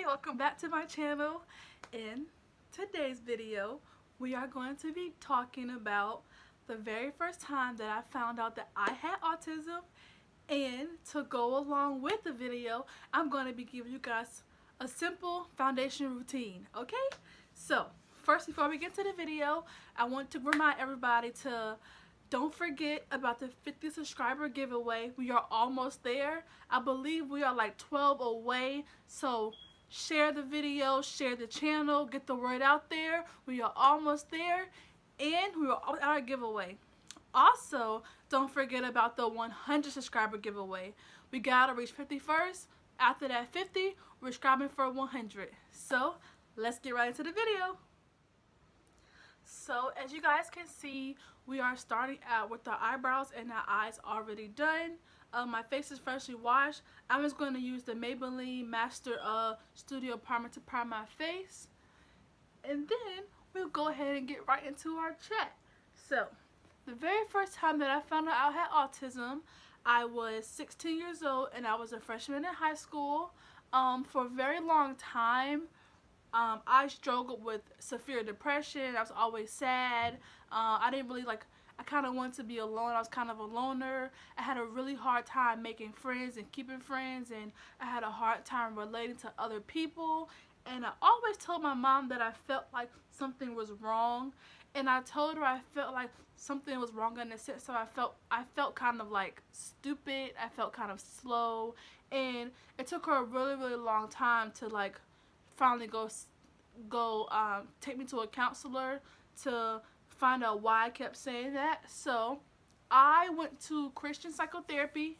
welcome back to my channel. In today's video, we are going to be talking about the very first time that I found out that I had autism, and to go along with the video, I'm going to be giving you guys a simple foundation routine, okay? So, first, before we get to the video, I want to remind everybody to don't forget about the 50 subscriber giveaway. We are almost there. I believe we are like 12 away. So share the video, share the channel, get the word out there. We are almost there, and we are at our giveaway. Also, don't forget about the 100 subscriber giveaway. We gotta reach 50 first. After that 50, we're striving for 100. So let's get right into the video. So as you guys can see, we are starting out with our eyebrows and our eyes already done. My face is freshly washed. I'm just going to use the Maybelline Master Studio Primer to prime my face. And then we'll go ahead and get right into our chat. So, the very first time that I found out I had autism, I was 16 years old and I was a freshman in high school. For a very long time, I struggled with severe depression. I was always sad. I didn't really I kind of wanted to be alone. I was kind of a loner. I had a really hard time making friends and keeping friends, and I had a hard time relating to other people. And I always told my mom that I felt like something was wrong, and I told her I felt like something was wrong in the sense. So I felt kind of like stupid. I felt kind of slow, and it took her a really long time to finally go take me to a counselor to find out why I kept saying that. So I went to Christian psychotherapy,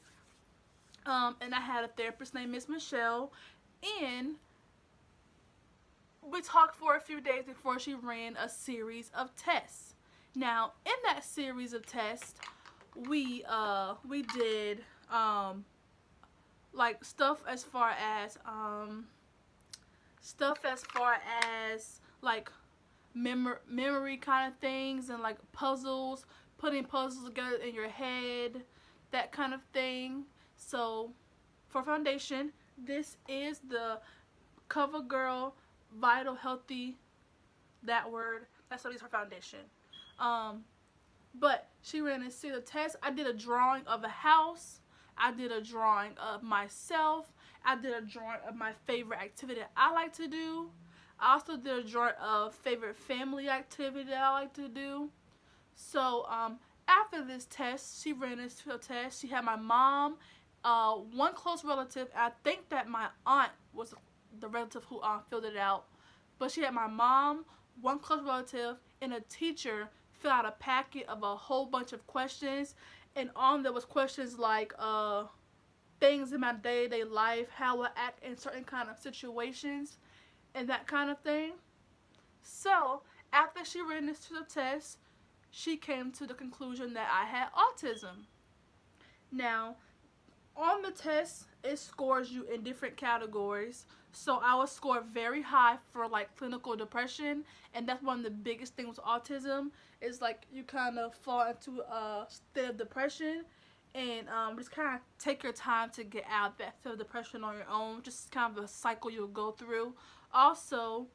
and I had a therapist named Miss Michelle, and we talked for a few days before she ran a series of tests. Now in that series of tests, we did stuff as far as memory kind of things, and puzzles, putting puzzles together in your head, that kind of thing. So for foundation, this is the CoverGirl Vital Healthy, that's what it is for foundation. But she ran a series of tests. I did a drawing of a house, I did a drawing of myself, I did a drawing of my favorite activity that I like to do. I also did a drawing of favorite family activity that I like to do. So after this test, she ran this test. She had my mom, one close relative. I think that my aunt was the relative who filled it out. But she had my mom, one close relative, and a teacher fill out a packet of a whole bunch of questions. And on there was questions like things in my day-to-day life, how I act in certain kind of situations, and that kind of thing. So after she ran this to the test, she came to the conclusion that I had autism. Now on the test, it scores you in different categories. So I was scored very high for clinical depression, and that's one of the biggest things with autism, is you kind of fall into a state of depression, and just kind of take your time to get out of that state of depression on your own. Just kind of a cycle you'll go through. Also,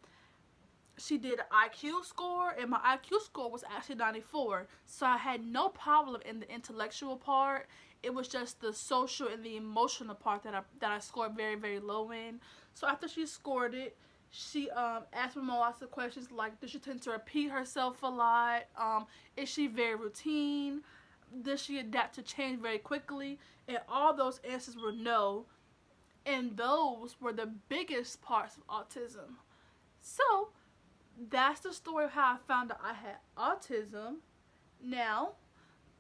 she did an IQ score, and my IQ score was actually 94. So I had no problem in the intellectual part. It was just the social and the emotional part that I scored very low in. So after she scored it, she asked me lots of questions like, does she tend to repeat herself a lot? Is she very routine? Does she adapt to change very quickly? And all those answers were no. And those were the biggest parts of autism. So that's the story of how I found out I had autism. Now,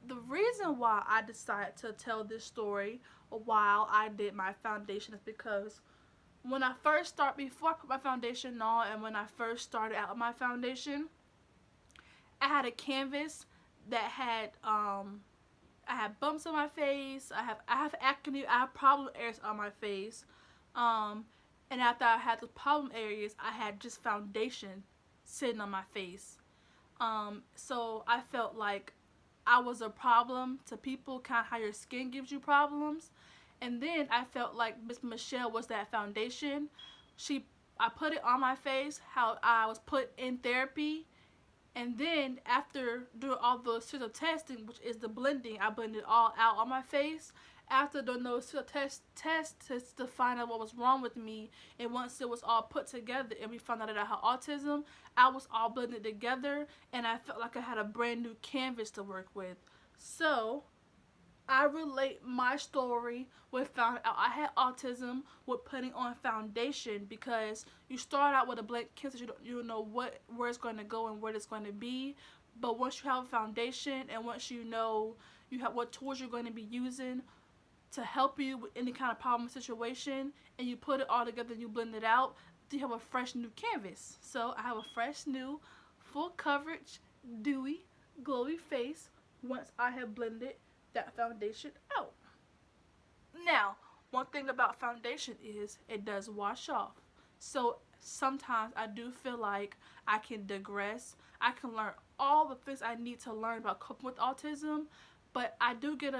the reason why I decided to tell this story while I did my foundation is because when I first started, before I put my foundation on, and when I first started out my foundation, I had a canvas that had I have bumps on my face, I have acne, I have problem areas on my face, and after I had the problem areas, I had just foundation sitting on my face. So I felt like I was a problem to people, kind of how your skin gives you problems. And then I felt like Miss Michelle was that foundation. She I put it on my face, how I was put in therapy. And then after doing all those series of testing, which is the blending, I blended it all out on my face. After doing those series of tests to find out what was wrong with me, and once it was all put together and we found out that I had autism, I was all blended together and I felt like I had a brand new canvas to work with. So I relate my story with finding out I had autism with putting on foundation, because you start out with a blank canvas, you don't know where it's going to go and where it's going to be. But once you have a foundation and once you know you have what tools you're going to be using to help you with any kind of problem situation, and you put it all together and you blend it out, you have a fresh new canvas. So I have a fresh new full coverage dewy glowy face once I have blended that foundation out. Now, one thing about foundation is it does wash off. So sometimes I do feel like I can digress. I can learn all the things I need to learn about coping with autism, but I do get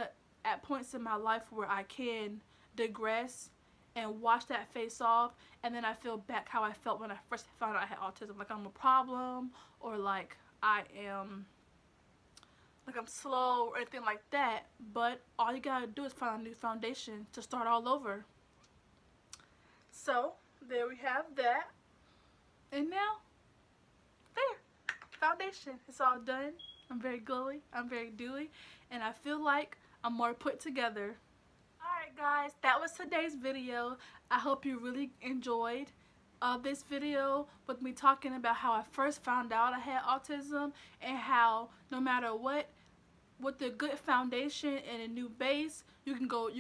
at points in my life where I can digress and wash that face off, and then I feel back how I felt when I first found out I had autism, like I'm a problem, or like I'm slow or anything like that. But all you gotta do is find a new foundation to start all over. So there we have that, and now there, foundation, it's all done. I'm very glowy, I'm very dewy, and I feel like I'm more put together. Alright guys, that was today's video. I hope you really enjoyed this video with me talking about how I first found out I had autism, and how no matter what, with a good foundation and a new base, you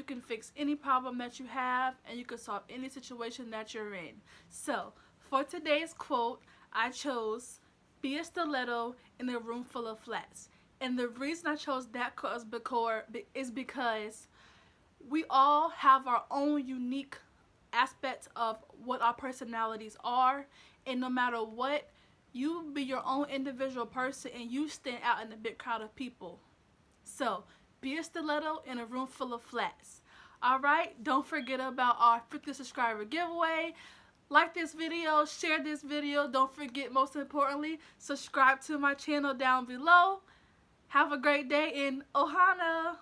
can fix any problem that you have, and you can solve any situation that you're in. So for today's quote, I chose, "Be a stiletto in a room full of flats." And the reason I chose that is because we all have our own unique aspects of what our personalities are, and no matter what, you be your own individual person and you stand out in a big crowd of people. So be a stiletto in a room full of flats. Alright, don't forget about our 50 subscriber giveaway. Like this video, share this video. Don't forget, most importantly, subscribe to my channel down below. Have a great day in OHANA.